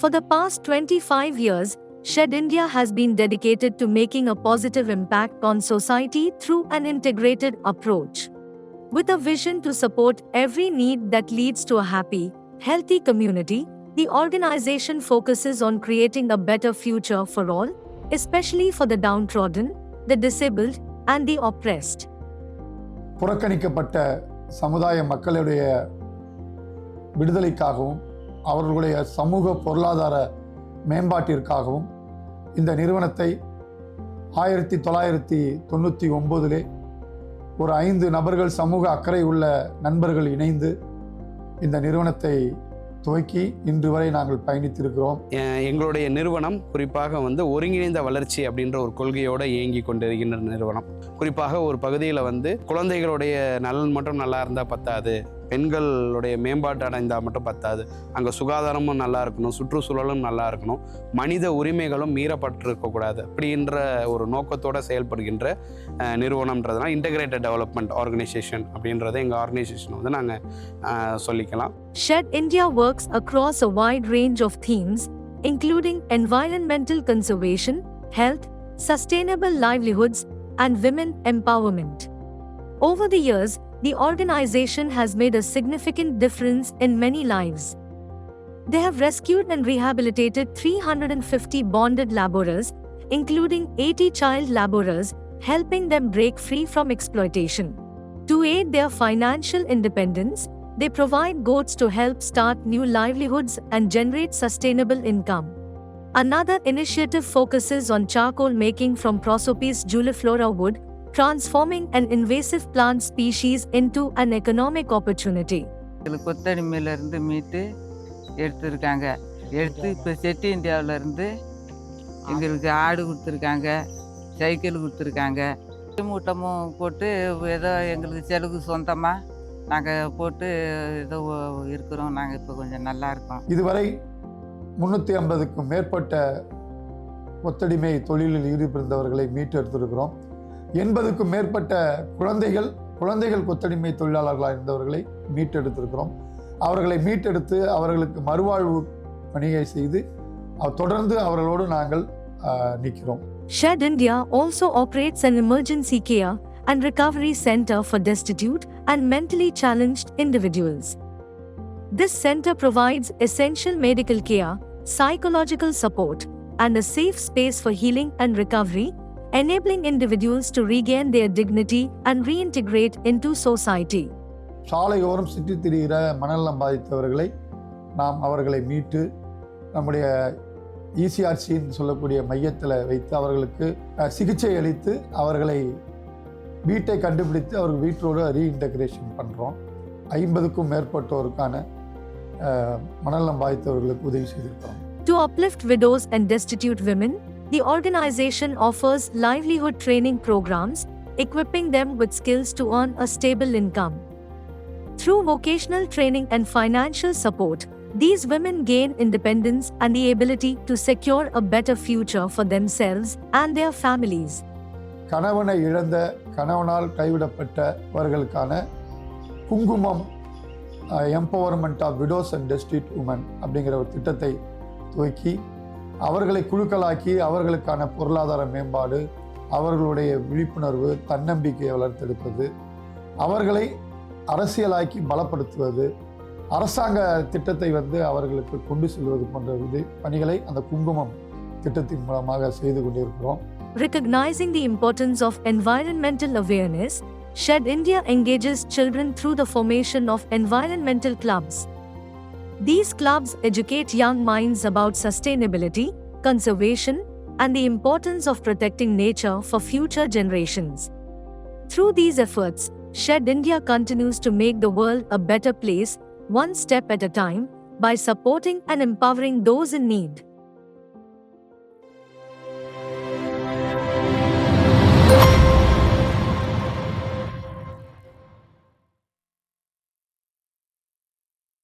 For the past 25 years, Shed India has been dedicated to making a positive impact on society through an integrated approach. With a vision to support every need that leads to a happy, healthy community, the organization focuses on creating a better future for all, especially for the downtrodden, the disabled, and the oppressed. புறக்கணிக்கப்பட்ட சமுதாய மக்களுடைய விடுதலைக்காகவும் அவர்களுடைய சமூக பொருளாதார மேம்பாட்டிற்காகவும் இந்த நிறுவனத்தை 1999 ஒரு 5 நபர்கள் சமூக அக்கறை உள்ள நண்பர்கள் இணைந்து இந்த நிறுவனத்தை துவக்கி இன்று வரை நாங்கள் பயணித்திருக்கிறோம். எங்களுடைய நிறுவனம் குறிப்பாக ஒருங்கிணைந்த வளர்ச்சி அப்படின்ற ஒரு கொள்கையோடு இயங்கி கொண்டிருக்கின்ற நிறுவனம். குறிப்பாக ஒரு பகுதியில் குழந்தைகளுடைய நலன் மட்டும் நல்லா இருந்தால் பத்தாது, பெண்களுடைய மேம்பாட்டு அடைந்தால் மட்டும் பத்தாது, அங்கே சுகாதாரமும் நல்லா இருக்கணும், சுற்றுச்சூழலும் நல்லா இருக்கணும், மனித உரிமைகளும் மீறப்பட்டிருக்கக்கூடாது அப்படின்ற ஒரு நோக்கத்தோடு செயல்படுகின்ற நிறுவனம்ன்றதுனா இன்டகிரேட்டட் டெவலப்மெண்ட் ஆர்கனைசேஷன் அப்படின்றத எங்கள் ஆர்கனைசேஷன் நாங்கள் சொல்லிக்கலாம். Shed India works across a wide range of themes, including environmental conservation, health, sustainable livelihoods, and women empowerment. Over the years, the organization has made a significant difference in many lives. They have rescued and rehabilitated 350 bonded laborers, including 80 child laborers, helping them break free from exploitation. To aid their financial independence, they provide goats to help start new livelihoods and generate sustainable income. Another initiative focuses on charcoal making from Prosopis juliflora wood, transforming an invasive plant species into an economic opportunity. கொத்தடிமையிலிருந்து மீட்டு எடுத்துருக்காங்க. இப்போ செட்டி இந்தியாவிலேருந்து எங்களுக்கு ஆடு கொடுத்துருக்காங்க, cycle கொடுத்துருக்காங்க. மூட்டமும் போட்டு ஏதோ எங்களுக்கு செலவு சொந்தமாக நாங்கள் போட்டு ஏதோ இருக்கிறோம். நாங்கள் இப்போ கொஞ்சம் நல்லா இருக்கோம். இதுவரை 350க்கும் மேற்பட்ட கொத்தடிமை தொழிலில் ஈடுபடுத்தவர்களை மீட்டெடுத்திருக்கிறோம். 80க்கும் மேற்பட்ட குழந்தைகள் கொத்தடிமை தொழிலாளர்களாக இருந்தவர்களை மீட்டெடுத்திருக்கிறோம். அவர்களை மீட்டெடுத்து அவர்களுக்கு மறுவாழ்வு பணியை செய்து தொடர்ந்து அவர்களோடு நாங்கள் நிற்கிறோம். Shed India also operates an emergency care and recovery center for destitute and mentally challenged individuals. This center provides essential medical care, psychological support, and a safe space for healing and recovery, enabling individuals to regain their dignity and reintegrate into society. சாலையோரம் சுற்றி திரிகிற மனநலம் பாதித்தவர்களை நாம் அவர்களை மீட்டு நம்முடைய இசிஆர்சின்னு சொல்லக்கூடிய மையத்தில் வைத்து அவர்களுக்கு சிகிச்சை அளித்து அவர்களை வீட்டை கண்டுபிடித்து அவர்கள் வீட்டோடு ரீஇன்டகிரேஷன் பண்ணுறோம். 50க்கும் மேற்பட்டோருக்கான மனநலம் பாதித்தவர்களுக்கு உதவி செய்திருக்கிறோம். To uplift widows and destitute women, the organization offers livelihood training programs, equipping them with skills to earn a stable income. Through vocational training and financial support, these women gain independence and the ability to secure a better future for themselves and their families. கணவனை இழந்த, கணவனால் கைவிடப்பட்டவர்களுக்கான குங்குமம் empowerment of widows and destitute women அப்படிங்கிற ஒரு திட்டத்தை துவக்கி அவர்களை குழுக்களாக்கி அவர்களுக்கான பொருளாதார மேம்பாடு, அவர்களுடைய விழிப்புணர்வு, தன்னம்பிக்கையை வளர்த்தெடுப்பது, அவர்களை அரசியலாக்கி பலப்படுத்துவது, அரசாங்க திட்டத்தை அவர்களுக்கு கொண்டு செல்வது போன்ற பணிகளை அந்த குங்குமம் திட்டத்தின் மூலமாக செய்து கொண்டிருக்கிறோம். Recognizing the importance of environmental awareness, Shed India engages children through the formation of environmental clubs. These clubs educate young minds about sustainability, conservation, and the importance of protecting nature for future generations. Through these efforts, Shed India continues to make the world a better place, one step at a time, by supporting and empowering those in need.